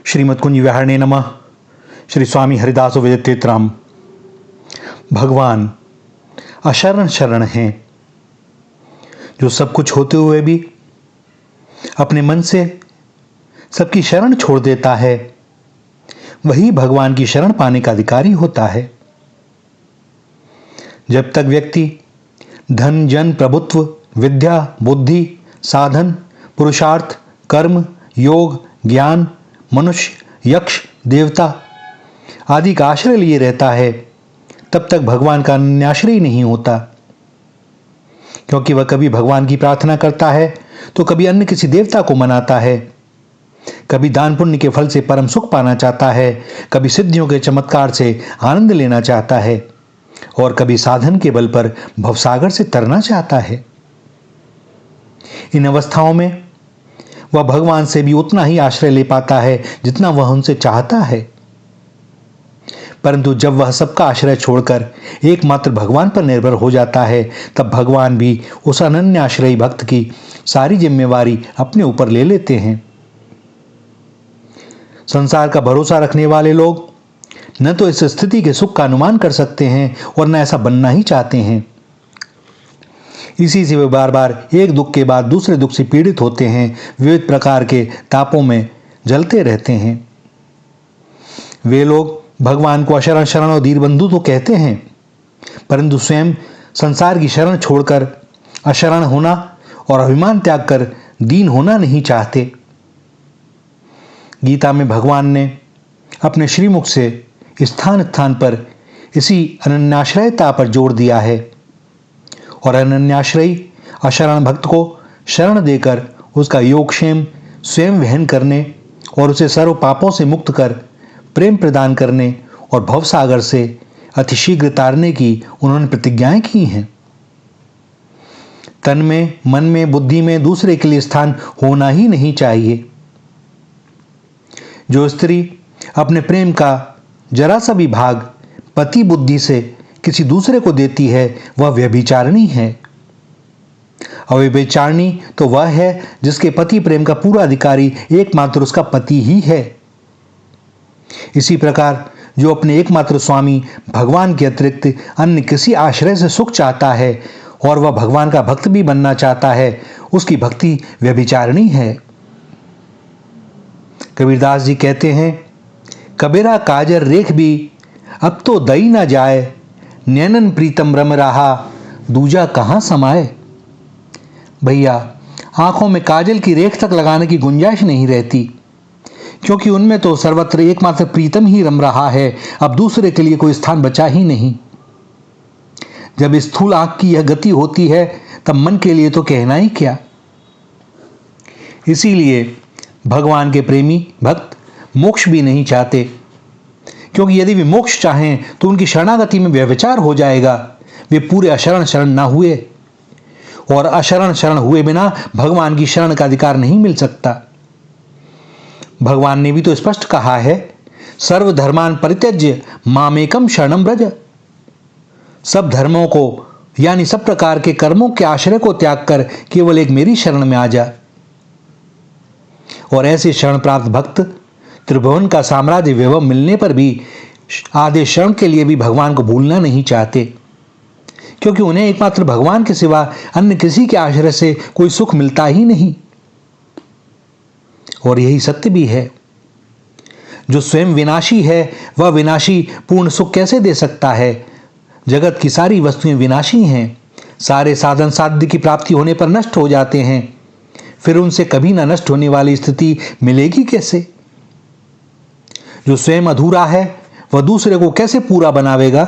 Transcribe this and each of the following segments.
श्रीमद्कुंज विहारणे नमः। श्री स्वामी हरिदास विजयतीर्थराम। भगवान अशरण शरण हैं, जो सब कुछ होते हुए भी अपने मन से सबकी शरण छोड़ देता है, वही भगवान की शरण पाने का अधिकारी होता है। जब तक व्यक्ति धन, जन, प्रभुत्व, विद्या, बुद्धि, साधन, पुरुषार्थ, कर्म, योग, ज्ञान, मनुष्य, यक्ष, देवता आदि का आश्रय लिए रहता है, तब तक भगवान का अन्याश्रय नहीं होता। क्योंकि वह कभी भगवान की प्रार्थना करता है तो कभी अन्य किसी देवता को मनाता है, कभी दान पुण्य के फल से परम सुख पाना चाहता है, कभी सिद्धियों के चमत्कार से आनंद लेना चाहता है और कभी साधन के बल पर भवसागर से तरना चाहता है। इन अवस्थाओं में वह भगवान से भी उतना ही आश्रय ले पाता है जितना वह उनसे चाहता है। परंतु जब वह सबका आश्रय छोड़कर एकमात्र भगवान पर निर्भर हो जाता है, तब भगवान भी उस अनन्य आश्रयी भक्त की सारी जिम्मेवारी अपने ऊपर ले लेते हैं। संसार का भरोसा रखने वाले लोग न तो इस स्थिति के सुख का अनुमान कर सकते हैं और न ऐसा बनना ही चाहते हैं। इसी से वे बार बार एक दुख के बाद दूसरे दुख से पीड़ित होते हैं, विविध प्रकार के तापों में जलते रहते हैं। वे लोग भगवान को अशरण शरण और दीनबंधु तो कहते हैं, परंतु स्वयं संसार की शरण छोड़कर अशरण होना और अभिमान त्याग कर दीन होना नहीं चाहते। गीता में भगवान ने अपने श्रीमुख से स्थान स्थान पर इसी अनन्याश्रयता पर जोर दिया है और अनन्याश्रयी अशरण भक्त को शरण देकर उसका योगक्षेम स्वयं वहन करने और उसे सर्व पापों से मुक्त कर प्रेम प्रदान करने और भवसागर से अतिशीघ्र तारने की उन्होंने प्रतिज्ञाएं की हैं। तन में, मन में, बुद्धि में दूसरे के लिए स्थान होना ही नहीं चाहिए। जो स्त्री अपने प्रेम का जरा सा भी भाग पति बुद्धि से किसी दूसरे को देती है, वह व्यभिचारिणी है। अव्यभिचारिणी तो वह है जिसके पति प्रेम का पूरा अधिकारी एकमात्र उसका पति ही है। इसी प्रकार जो अपने एकमात्र स्वामी भगवान के अतिरिक्त अन्य किसी आश्रय से सुख चाहता है और वह भगवान का भक्त भी बनना चाहता है, उसकी भक्ति व्यभिचारिणी है। कबीरदास जी कहते हैं, कबीरा काजर रेख भी अब तो दई ना जाए, नैनन प्रीतम रम रहा दूजा कहाँ समाए। भैया, आंखों में काजल की रेख तक लगाने की गुंजाइश नहीं रहती, क्योंकि उनमें तो सर्वत्र एकमात्र प्रीतम ही रम रहा है। अब दूसरे के लिए कोई स्थान बचा ही नहीं। जब स्थूल आंख की यह गति होती है, तब मन के लिए तो कहना ही क्या। इसीलिए भगवान के प्रेमी भक्त मोक्ष भी नहीं चाहते, क्योंकि यदि वे मोक्ष चाहें तो उनकी शरणागति में व्यभिचार हो जाएगा। वे पूरे अशरण शरण ना हुए, और अशरण शरण हुए बिना भगवान की शरण का अधिकार नहीं मिल सकता। भगवान ने भी तो स्पष्ट कहा है, सर्वधर्मान परित्यज्य मामेकम शरणम व्रज। सब धर्मों को यानी सब प्रकार के कर्मों के आश्रय को त्याग कर केवल एक मेरी शरण में आ जा। और ऐसे शरण प्राप्त भक्त त्रिभुवन का साम्राज्य वैभव मिलने पर भी आधे क्षण के लिए भी भगवान को भूलना नहीं चाहते, क्योंकि उन्हें एकमात्र भगवान के सिवा अन्य किसी के आश्रय से कोई सुख मिलता ही नहीं। और यही सत्य भी है। जो स्वयं विनाशी है, वह विनाशी पूर्ण सुख कैसे दे सकता है। जगत की सारी वस्तुएं विनाशी हैं, सारे साधन साध्य की प्राप्ति होने पर नष्ट हो जाते हैं, फिर उनसे कभी न नष्ट होने वाली स्थिति मिलेगी कैसे। जो स्वयं अधूरा है, वह दूसरे को कैसे पूरा बनावेगा।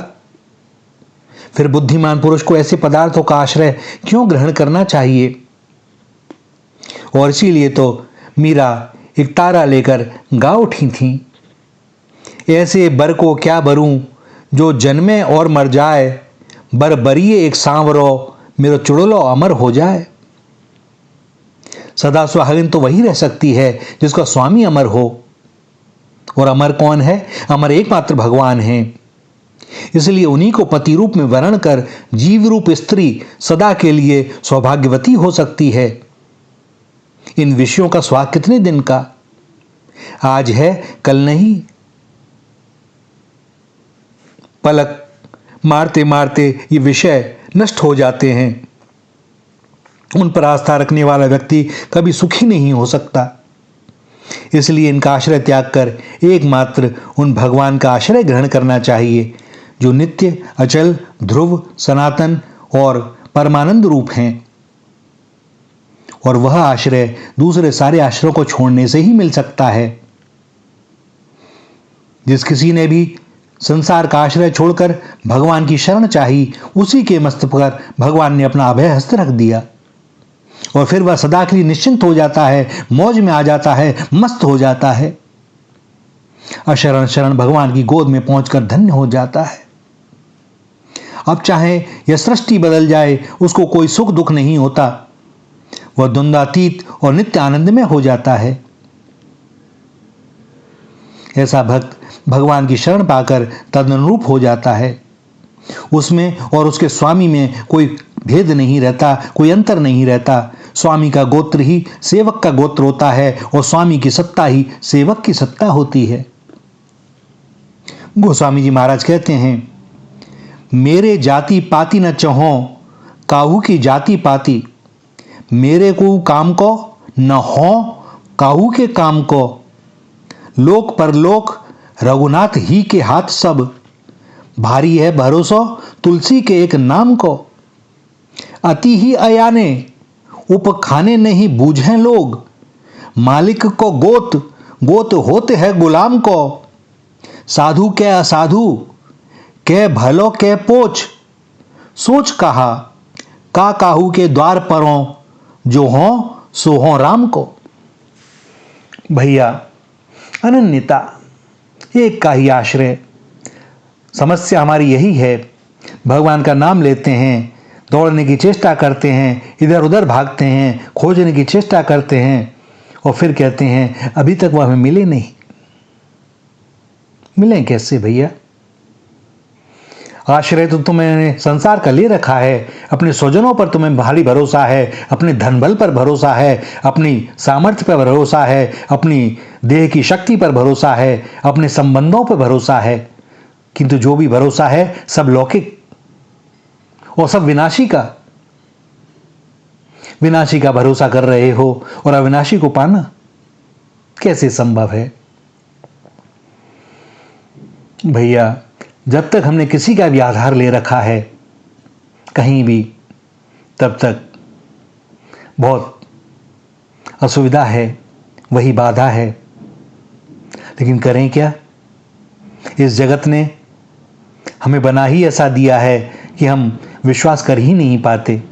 फिर बुद्धिमान पुरुष को ऐसे पदार्थों का आश्रय क्यों ग्रहण करना चाहिए। और इसीलिए तो मीरा एक तारा लेकर गा उठी थी, ऐसे बर को क्या बरूं जो जन्मे और मर जाए, बर बरिए एक सांवरो मेरो चुड़लो अमर हो जाए। सदा सुहागिन तो वही रह सकती है जिसका स्वामी अमर हो, और अमर कौन है। अमर एकमात्र भगवान है। इसलिए उन्हीं को पति रूप में वर्ण कर जीव रूप स्त्री सदा के लिए सौभाग्यवती हो सकती है। इन विषयों का स्वाद कितने दिन का। आज है कल नहीं। पलक मारते मारते ये विषय नष्ट हो जाते हैं। उन पर आस्था रखने वाला व्यक्ति कभी सुखी नहीं हो सकता। इसलिए इनका आश्रय त्याग कर एकमात्र उन भगवान का आश्रय ग्रहण करना चाहिए जो नित्य, अचल, ध्रुव, सनातन और परमानंद रूप हैं। और वह आश्रय दूसरे सारे आश्रयों को छोड़ने से ही मिल सकता है। जिस किसी ने भी संसार का आश्रय छोड़कर भगवान की शरण चाही, उसी के मस्तक पर भगवान ने अपना अभय हस्त रख दिया और फिर वह सदा के लिए निश्चिंत हो जाता है, मौज में आ जाता है, मस्त हो जाता है। अशरण शरण भगवान की गोद में पहुंचकर धन्य हो जाता है। अब चाहे यह सृष्टि बदल जाए, उसको कोई सुख दुख नहीं होता। वह द्वंद्वातीत और नित्य आनंद में हो जाता है। ऐसा भक्त भगवान की शरण पाकर तदनुरूप हो जाता है। उसमें और उसके स्वामी में कोई भेद नहीं रहता, कोई अंतर नहीं रहता। स्वामी का गोत्र ही सेवक का गोत्र होता है और स्वामी की सत्ता ही सेवक की सत्ता होती है। गोस्वामी जी महाराज कहते हैं, मेरे जाति पाति न चहो, काहू की जाति पाति। मेरे को काम को न हो, काहू के काम को। लोक परलोक रघुनाथ ही के हाथ सब। भारी है भरोसा तुलसी के एक नाम को। अति ही अयाने उपखाने नहीं बूझें लोग। मालिक को गोत, गोत होते है गुलाम को। साधु के असाधु, के भलो के पोच। सोच कहा, का काहू के द्वार परों। जो हो सो हो राम को। भैया अनन्यता, एक का ही आश्रय। समस्या हमारी यही है, भगवान का नाम लेते हैं, दौड़ने की चेष्टा करते हैं, इधर उधर भागते हैं, खोजने की चेष्टा करते हैं और फिर कहते हैं अभी तक वह हमें मिले नहीं। मिले कैसे भैया? आश्रय तो तुम्हें संसार का ले रखा है, अपने स्वजनों पर तुम्हें भारी भरोसा है, अपने धन बल पर भरोसा है, अपनी सामर्थ्य पर भरोसा है, अपनी देह की शक्ति पर भरोसा है, अपने संबंधों पर भरोसा है। किंतु जो भी भरोसा है सब लौकिक और सब विनाशी का। विनाशी का भरोसा कर रहे हो और अविनाशी को पाना कैसे संभव है? भैया जब तक हमने किसी का भी आधार ले रखा है कहीं भी, तब तक बहुत असुविधा है, वही बाधा है। लेकिन करें क्या? इस जगत ने हमें बना ही ऐसा दिया है कि हम विश्वास कर ही नहीं पाते।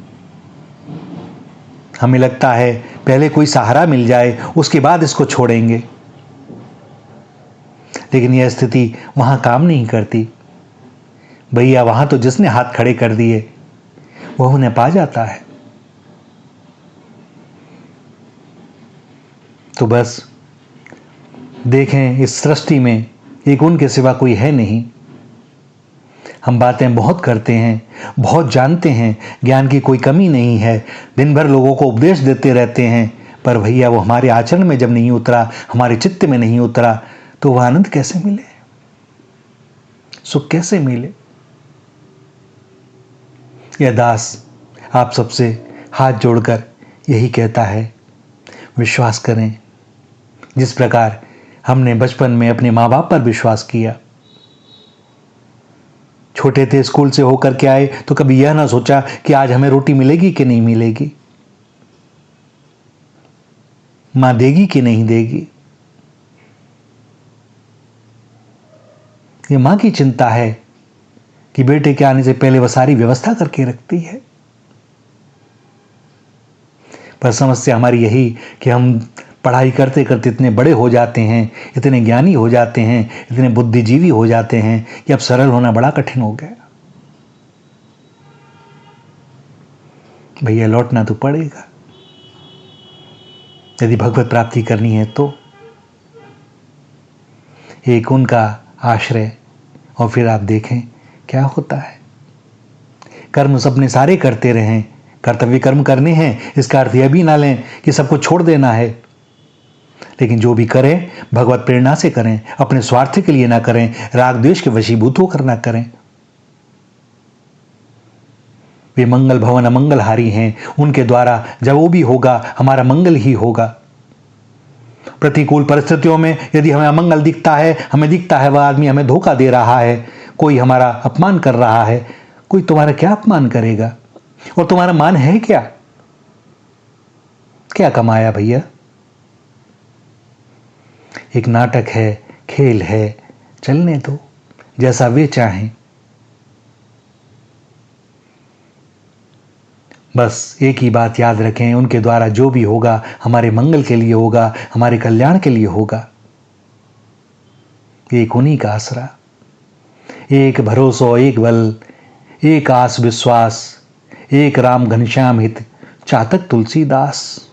हमें लगता है पहले कोई सहारा मिल जाए, उसके बाद इसको छोड़ेंगे। लेकिन यह स्थिति वहां काम नहीं करती भैया। वहां तो जिसने हाथ खड़े कर दिए वह उन्हें पा जाता है। तो बस देखें, इस सृष्टि में एक उनके सिवा कोई है नहीं। हम बातें बहुत करते हैं, बहुत जानते हैं, ज्ञान की कोई कमी नहीं है, दिन भर लोगों को उपदेश देते रहते हैं, पर भैया वो हमारे आचरण में जब नहीं उतरा, हमारे चित्त में नहीं उतरा, तो वह आनंद कैसे मिले, सुख कैसे मिले? यह दास आप सबसे हाथ जोड़कर यही कहता है, विश्वास करें। जिस प्रकार हमने बचपन में अपने माँ बाप पर विश्वास किया, छोटे थे, स्कूल से होकर के आए तो कभी यह ना सोचा कि आज हमें रोटी मिलेगी कि नहीं मिलेगी, मां देगी कि नहीं देगी। ये मां की चिंता है कि बेटे के आने से पहले वह सारी व्यवस्था करके रखती है। पर समस्या हमारी यही कि हम पढ़ाई करते करते इतने बड़े हो जाते हैं, इतने ज्ञानी हो जाते हैं, इतने बुद्धिजीवी हो जाते हैं कि अब सरल होना बड़ा कठिन हो गया। भैया लौटना तो पड़ेगा यदि भगवत प्राप्ति करनी है तो। एक उनका आश्रय और फिर आप देखें क्या होता है। कर्म सबने सारे करते रहें, कर्तव्य कर्म करने हैं, इसका अर्थ यह भी ना लें कि सबको छोड़ देना है। लेकिन जो भी करें भगवत प्रेरणा से करें, अपने स्वार्थ के लिए ना करें, राग द्वेष के वशीभूत होकर ना करें। वे मंगल भवन अमंगलहारी हैं, उनके द्वारा जब वो भी होगा हमारा मंगल ही होगा। प्रतिकूल परिस्थितियों में यदि हमें अमंगल दिखता है, हमें दिखता है वह आदमी हमें धोखा दे रहा है, कोई हमारा अपमान कर रहा है, कोई तुम्हारा क्या अपमान करेगा? और तुम्हारा मान है क्या? क्या कमाया भैया? एक नाटक है, खेल है, चलने दो जैसा वे चाहें। बस एक ही बात याद रखें, उनके द्वारा जो भी होगा हमारे मंगल के लिए होगा, हमारे कल्याण के लिए होगा। एक उन्हीं का आसरा, एक भरोसा, एक बल, एक आस विश्वास, एक राम घनश्याम हित चातक तुलसीदास।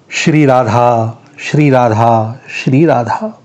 श्री राधा श्री राधा श्री राधा।